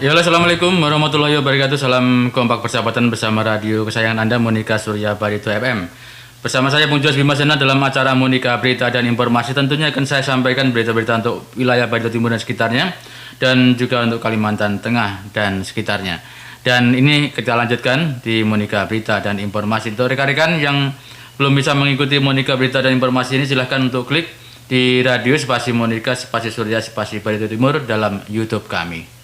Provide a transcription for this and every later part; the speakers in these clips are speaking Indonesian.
Ya, halo, assalamualaikum warahmatullahi wabarakatuh. Salam kompak persahabatan bersama radio kesayangan Anda, Monika Surya Barito FM. Bersama saya Bung Jos Bimasena dalam acara Monika Berita dan Informasi. Tentunya akan saya sampaikan berita-berita untuk wilayah Barito Timur dan sekitarnya, dan juga untuk Kalimantan Tengah dan sekitarnya. Dan ini kita lanjutkan di Monika Berita dan Informasi. Untuk rekan-rekan yang belum bisa mengikuti Monika Berita dan Informasi ini, silahkan untuk klik di radio spasi Monika spasi Surya spasi Barito Timur dalam YouTube kami.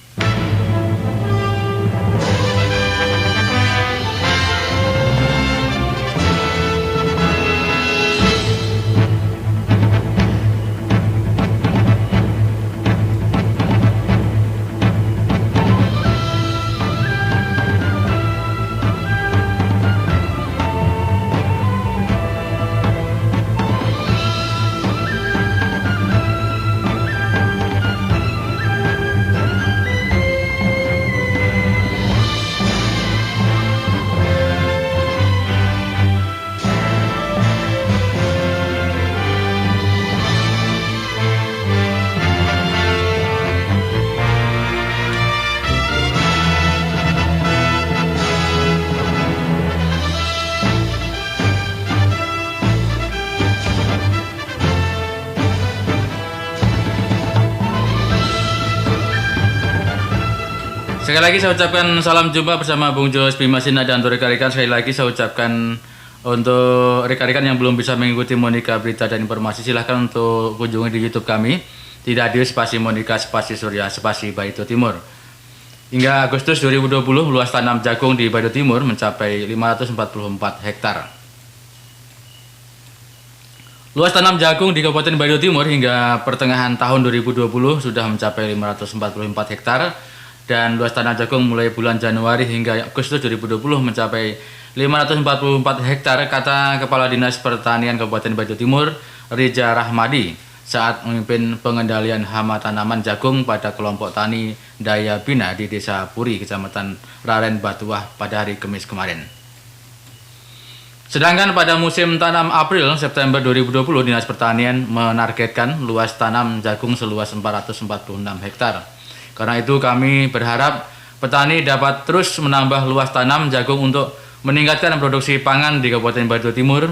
Sekali lagi saya ucapkan salam jumpa bersama Bung Jos Bimasena, dan untuk rekan-rekan sekali lagi saya ucapkan untuk rekan-rekan yang belum bisa mengikuti Monika Berita dan Informasi, silahkan untuk kunjungi di YouTube kami di radio spasi Monika spasi Surya spasi Barito Timur. Hingga Agustus 2020 luas tanam jagung di Barito Timur mencapai 544 hektar. Luas tanam jagung di Kabupaten Barito Timur hingga pertengahan tahun 2020 sudah mencapai 544 hektar. Dan luas tanah jagung mulai bulan Januari hingga Agustus 2020 mencapai 544 hektar, kata Kepala Dinas Pertanian Kabupaten Barito Timur, Rija Rahmadi, saat memimpin pengendalian hama tanaman jagung pada kelompok tani Daya Bina di Desa Puri, Kecamatan Raren Batuah pada hari Kamis kemarin. Sedangkan pada musim tanam April-September 2020, Dinas Pertanian menargetkan luas tanam jagung seluas 446 hektar. Karena itu kami berharap petani dapat terus menambah luas tanam jagung untuk meningkatkan produksi pangan di Kabupaten Barito Timur.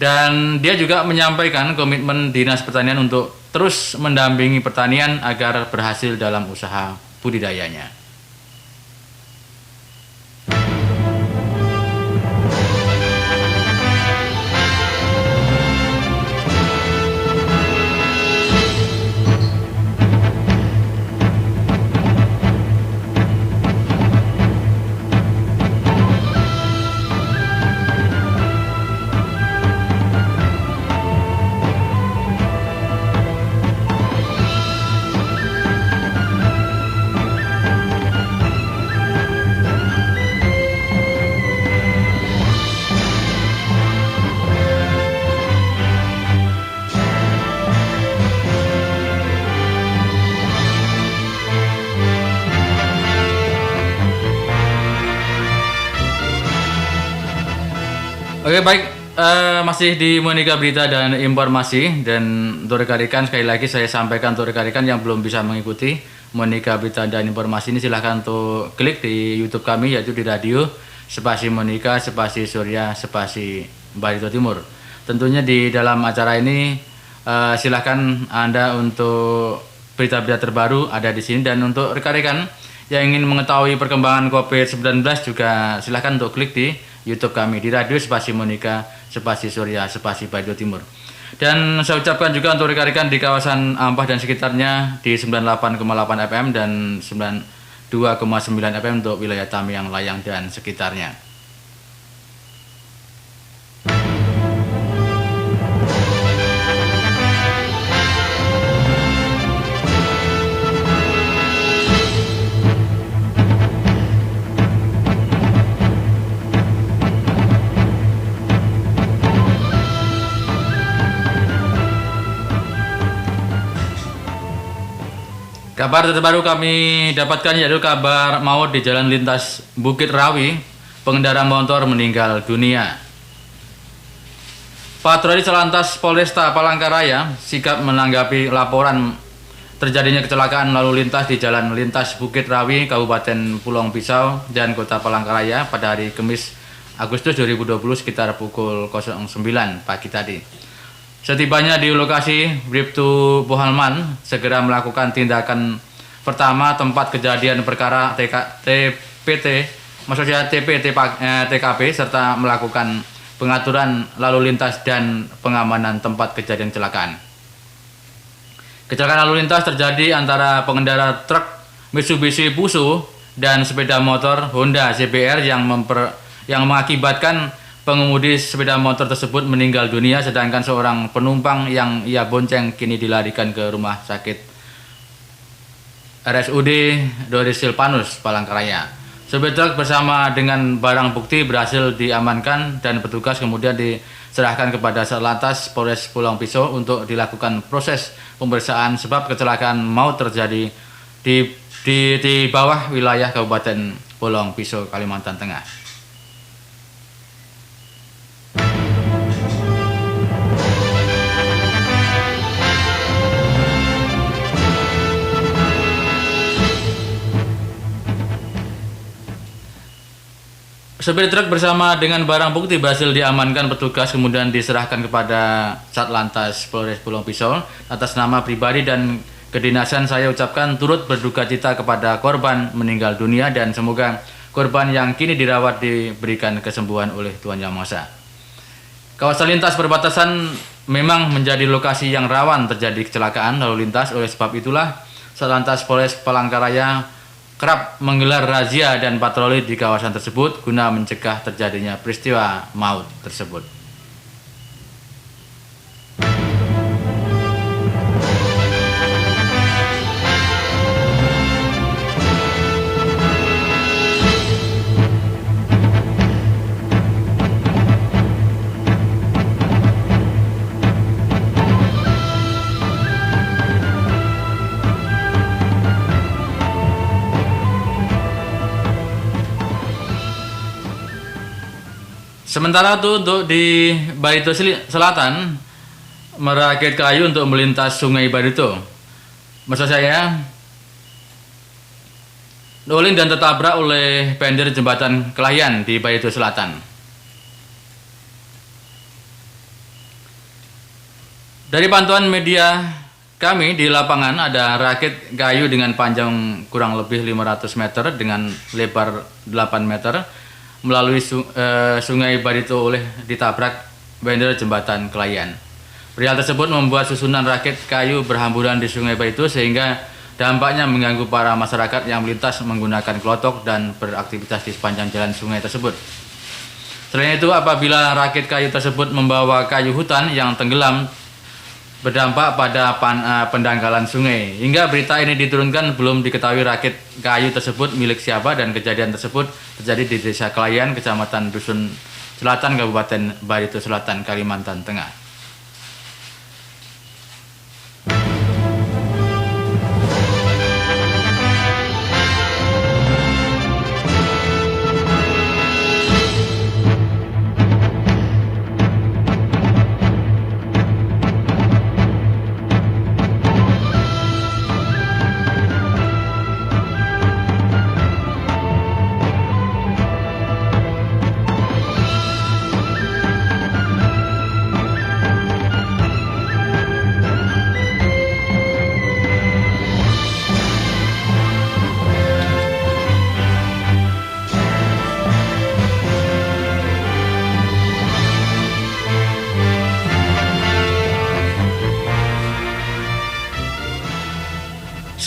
Dan dia juga menyampaikan komitmen Dinas Pertanian untuk terus mendampingi pertanian agar berhasil dalam usaha budidayanya. Oke, baik, masih di Monika Berita dan Informasi, dan untuk rekan-rekan sekali lagi saya sampaikan untuk rekan-rekan yang belum bisa mengikuti Monika Berita dan Informasi ini, silahkan untuk klik di YouTube kami, yaitu di radio spasi Monika spasi Surya spasi Barito Timur. Tentunya di dalam acara ini silahkan Anda untuk berita-berita terbaru ada di sini, dan untuk rekan-rekan yang ingin mengetahui perkembangan COVID-19 juga silahkan untuk klik di YouTube kami di radio spasi Monika spasi Surya spasi Barito Timur. Dan saya ucapkan juga untuk rekan-rekan di kawasan Ampah dan sekitarnya di 98,8 FM dan 92,9 FM untuk wilayah Tamiang, Layang dan sekitarnya. Kabar terbaru kami dapatkan yaitu kabar maut di jalan lintas Bukit Rawi, pengendara motor meninggal dunia. Patroli Salantas Polresta Palangkaraya sikap menanggapi laporan terjadinya kecelakaan lalu lintas di Jalan Lintas Bukit Rawi, Kabupaten Pulau Pisau dan Kota Palangkaraya pada hari Kamis Agustus 2020 sekitar pukul 09 pagi tadi. Setibanya di lokasi, Bribtu Pohalman segera melakukan tindakan pertama tempat kejadian perkara TKP serta melakukan pengaturan lalu lintas dan pengamanan tempat kejadian kecelakaan. Kecelakaan lalu lintas terjadi antara pengendara truk Mitsubishi Fuso dan sepeda motor Honda CBR yang mengakibatkan pengemudi sepeda motor tersebut meninggal dunia, sedangkan seorang penumpang yang ia bonceng kini dilarikan ke rumah sakit RSUD Dori Silvanus, Palangkaraya. Sopir truk bersama dengan barang bukti berhasil diamankan dan petugas kemudian diserahkan kepada Satlantas Polres Pulau Pisau untuk dilakukan proses pemeriksaan sebab kecelakaan maut terjadi di bawah wilayah Kabupaten Pulau Pisau, Kalimantan Tengah. Sopir truk bersama dengan barang bukti berhasil diamankan petugas kemudian diserahkan kepada Satlantas Polres Pulau Pisau. Atas nama pribadi dan kedinasan saya ucapkan turut berduka cita kepada korban meninggal dunia dan semoga korban yang kini dirawat diberikan kesembuhan oleh Tuhan Yang Maha Esa. Kawasan lintas perbatasan memang menjadi lokasi yang rawan terjadi kecelakaan lalu lintas, oleh sebab itulah Satlantas Polres Palangkaraya kerap menggelar razia dan patroli di kawasan tersebut guna mencegah terjadinya peristiwa maut tersebut. Sementara itu untuk di Barito Selatan merakit kayu untuk melintas Sungai Barito. Maksud saya oleng dan tertabrak oleh pender jembatan Kelahian di Barito Selatan. Dari pantauan media kami di lapangan ada rakit kayu dengan panjang kurang lebih 500 meter dengan lebar 8 meter melalui Sungai Barito oleh ditabrak bender jembatan Kelahian. Perihal tersebut membuat susunan rakit kayu berhamburan di Sungai Barito sehingga dampaknya mengganggu para masyarakat yang melintas menggunakan klotok dan beraktivitas di sepanjang jalan sungai tersebut. Selain itu, apabila rakit kayu tersebut membawa kayu hutan yang tenggelam berdampak pada pendangkalan sungai. Hingga berita ini diturunkan belum diketahui rakit kayu tersebut milik siapa dan kejadian tersebut terjadi di Desa Kelahian, Kecamatan Dusun Selatan, Kabupaten Barito Selatan, Kalimantan Tengah.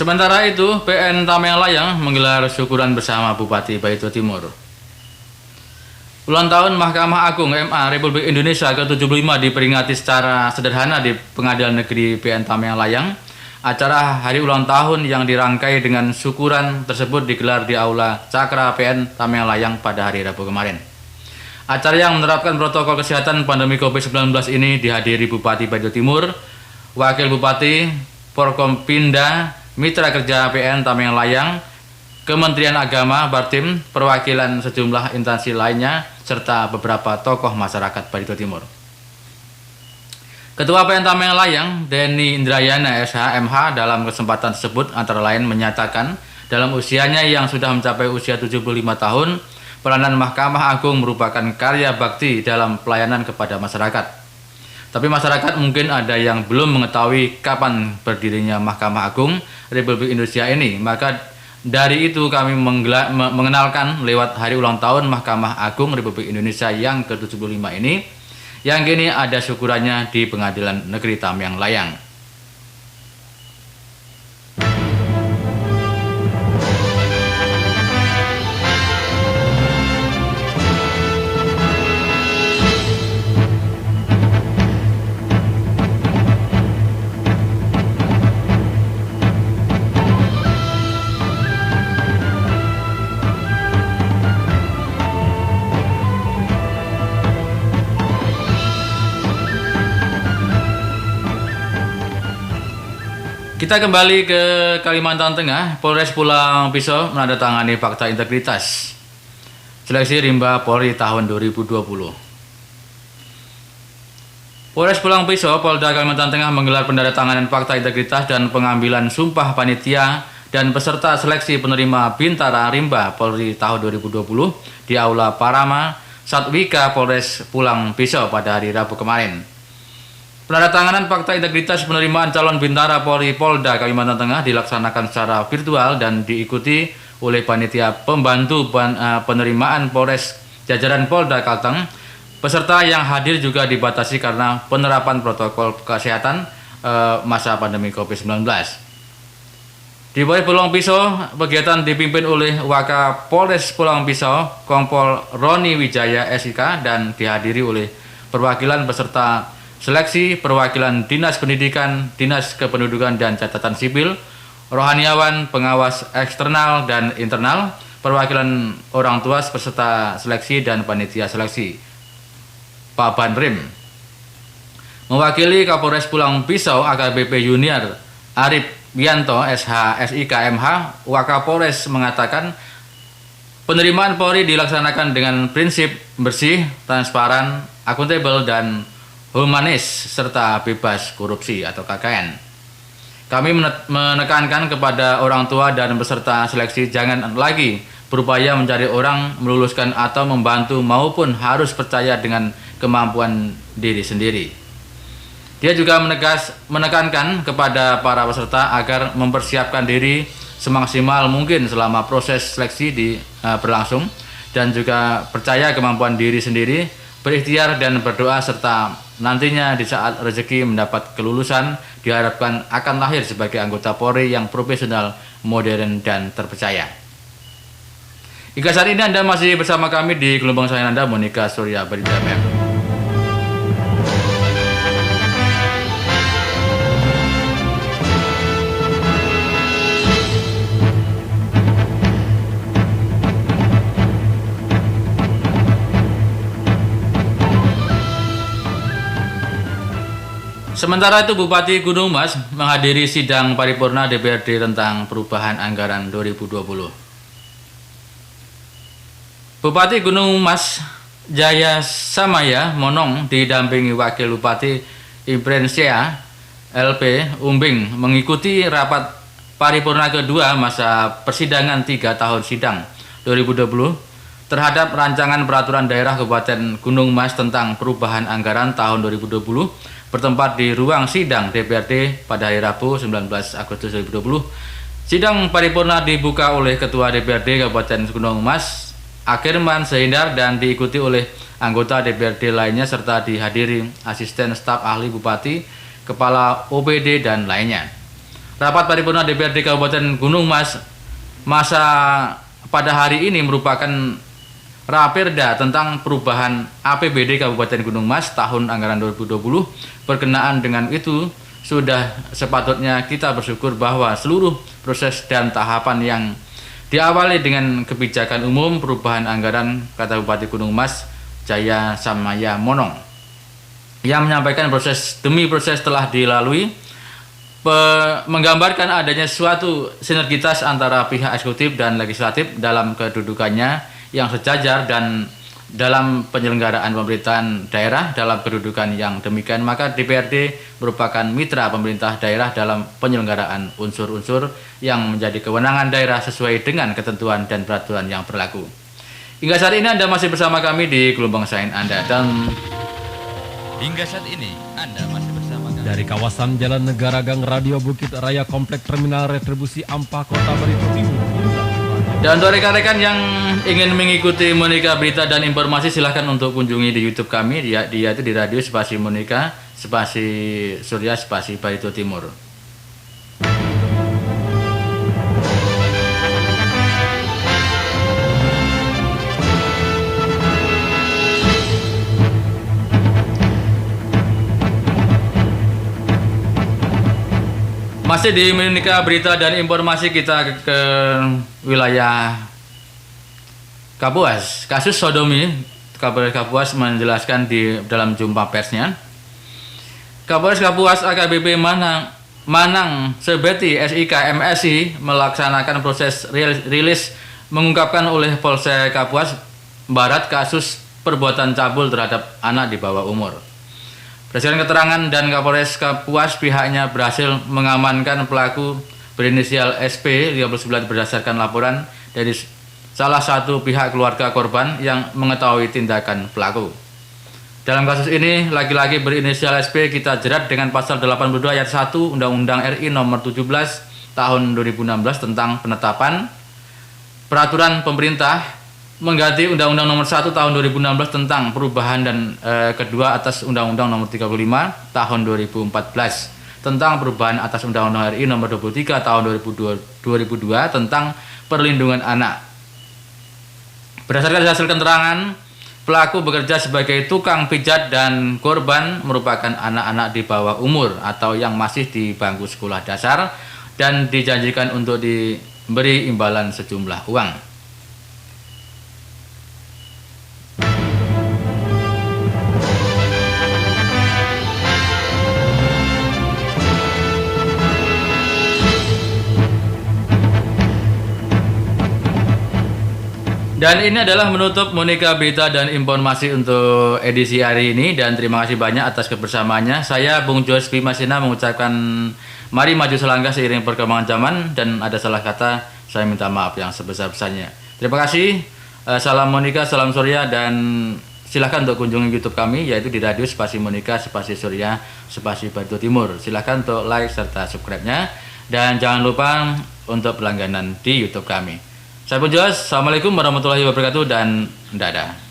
Sementara itu, PN Tameng Layang menggelar syukuran bersama Bupati Barito Timur. Ulang tahun Mahkamah Agung MA Republik Indonesia ke-75 diperingati secara sederhana di Pengadilan Negeri PN Tameng Layang. Acara hari ulang tahun yang dirangkai dengan syukuran tersebut digelar di Aula Cakra PN Tameng Layang pada hari Rabu kemarin. Acara yang menerapkan protokol kesehatan pandemi COVID-19 ini dihadiri Bupati Barito Timur, Wakil Bupati, Forkompinda, Mitra Kerja PN Tameng Layang, Kementerian Agama, Bartim, perwakilan sejumlah instansi lainnya, serta beberapa tokoh masyarakat Barito Timur. Ketua PN Tameng Layang, Denny Indrayana SH.MH, dalam kesempatan tersebut antara lain menyatakan dalam usianya yang sudah mencapai usia 75 tahun, peranan Mahkamah Agung merupakan karya bakti dalam pelayanan kepada masyarakat. Tapi masyarakat mungkin ada yang belum mengetahui kapan berdirinya Mahkamah Agung Republik Indonesia ini. Maka dari itu kami mengenalkan lewat hari ulang tahun Mahkamah Agung Republik Indonesia yang ke-75 ini, yang kini ada syukurannya di Pengadilan Negeri Tameng Layang. Kita kembali ke Kalimantan Tengah. Polres Pulang Pisau menandatangani fakta integritas seleksi Rimba Polri tahun 2020. Polres Pulang Pisau, Polda Kalimantan Tengah menggelar penandatanganan fakta integritas dan pengambilan sumpah panitia dan peserta seleksi penerima Bintara Rimba Polri tahun 2020 di Aula Parama Satwika Polres Pulang Pisau pada hari Rabu kemarin. Penandatanganan fakta integritas penerimaan calon Bintara Polri Polda Kalimantan Tengah dilaksanakan secara virtual dan diikuti oleh panitia pembantu penerimaan Polres jajaran Polda Kalteng. Peserta yang hadir juga dibatasi karena penerapan protokol kesehatan masa pandemi COVID-19. Di Polres Pulang Pisau, kegiatan dipimpin oleh Wakapolres Pulang Pisau, Kompol Roni Wijaya SIK, dan dihadiri oleh perwakilan peserta seleksi, perwakilan Dinas Pendidikan, Dinas Kependudukan dan Catatan Sipil, rohaniawan, pengawas eksternal dan internal, perwakilan orang tua peserta seleksi dan panitia seleksi. Pak Banrim. Mewakili Kapolres Pulang Pisau AKBP Junior Arif Wianto SH SIK.MH, Wakapolres mengatakan penerimaan Polri dilaksanakan dengan prinsip bersih, transparan, akuntabel, dan humanis serta bebas korupsi atau KKN. Kami menekankan kepada orang tua dan peserta seleksi jangan lagi berupaya mencari orang, meluluskan atau membantu, maupun harus percaya dengan kemampuan diri sendiri. Dia juga menekankan kepada para peserta agar mempersiapkan diri semaksimal mungkin selama proses seleksi berlangsung, dan juga percaya kemampuan diri sendiri, berikhtiar dan berdoa, serta nantinya di saat rezeki mendapat kelulusan diharapkan akan lahir sebagai anggota Polri yang profesional, modern, dan terpercaya. Hingga saat ini Anda masih bersama kami di gelombang sayang Anda, Monika Surya Beridamer. Sementara itu, Bupati Gunung Mas menghadiri sidang paripurna DPRD tentang perubahan anggaran 2020. Bupati Gunung Mas Jaya Samaya Monong didampingi Wakil Bupati Ibrensia LP Umbing mengikuti rapat paripurna kedua masa persidangan 3 tahun sidang 2020 terhadap rancangan peraturan daerah Kabupaten Gunung Mas tentang perubahan anggaran tahun 2020 bertempat di ruang sidang DPRD pada hari Rabu 19 Agustus 2020. Sidang paripurna dibuka oleh Ketua DPRD Kabupaten Gunung Mas Akirman Sehindar dan diikuti oleh anggota DPRD lainnya serta dihadiri asisten staf ahli Bupati, kepala OPD dan lainnya. Rapat paripurna DPRD Kabupaten Gunung Mas pada hari ini merupakan Raperda tentang perubahan APBD Kabupaten Gunung Mas tahun anggaran 2020. Berkenaan dengan itu, sudah sepatutnya kita bersyukur bahwa seluruh proses dan tahapan yang diawali dengan kebijakan umum perubahan anggaran, kata Bupati Gunung Mas Jaya Samaya Monong, yang menyampaikan proses demi proses telah dilalui, menggambarkan adanya suatu sinergitas antara pihak eksekutif dan legislatif dalam kedudukannya yang sejajar dan dalam penyelenggaraan pemerintahan daerah dalam kedudukan yang demikian, maka DPRD merupakan mitra pemerintah daerah dalam penyelenggaraan unsur-unsur yang menjadi kewenangan daerah sesuai dengan ketentuan dan peraturan yang berlaku. Hingga saat ini Anda masih bersama kami di gelombang sain Anda, dan hingga saat ini Anda masih bersama kami dari kawasan Jalan Negara Gang Radio Bukit Raya Komplek Terminal Retribusi Ampah Kota Barito Timur. Dan untuk rekan-rekan yang ingin mengikuti Monika Berita dan Informasi, silahkan untuk kunjungi di YouTube kami, yaitu di Radio Spasi Monika, Spasi Surya, Spasi Barito Timur. Masih di Monika Berita dan Informasi, kita ke wilayah Kapuas. Kasus sodomi, Kapolres Kapuas menjelaskan di dalam jumpa persnya. Kapolres Kapuas AKBP Manang Sebeti SIK MSI melaksanakan proses rilis mengungkapkan oleh Polsek Kapuas Barat kasus perbuatan cabul terhadap anak di bawah umur. Berdasarkan keterangan dan Kapolres Kapuas, pihaknya berhasil mengamankan pelaku berinisial SP 59 berdasarkan laporan dari salah satu pihak keluarga korban yang mengetahui tindakan pelaku. Dalam kasus ini, laki-laki berinisial SP kita jerat dengan pasal 82 ayat 1 Undang-Undang RI nomor 17 tahun 2016 tentang penetapan peraturan pemerintah mengganti Undang-Undang nomor 1 tahun 2016 tentang perubahan dan kedua atas Undang-Undang nomor 35 tahun 2014 tentang perubahan atas Undang-Undang RI nomor 23 tahun 2002 tentang perlindungan anak. Berdasarkan hasil keterangan, pelaku bekerja sebagai tukang pijat dan korban merupakan anak-anak di bawah umur atau yang masih di bangku sekolah dasar dan dijanjikan untuk diberi imbalan sejumlah uang. Dan ini adalah menutup Monika Berita dan Informasi untuk edisi hari ini, dan terima kasih banyak atas kebersamaannya. Saya Bung Jos Bimasina mengucapkan mari maju selangkah seiring perkembangan zaman, dan ada salah kata saya minta maaf yang sebesar-besarnya. Terima kasih, salam Monika, salam Surya, dan silahkan untuk kunjungi YouTube kami, yaitu di Radio Spasi Monika, Spasi Surya, Spasi Barito Timur. Silahkan untuk like serta subscribe-nya, dan jangan lupa untuk berlangganan di YouTube kami. Saya Bung Jos, assalamualaikum warahmatullahi wabarakatuh, dan dadah.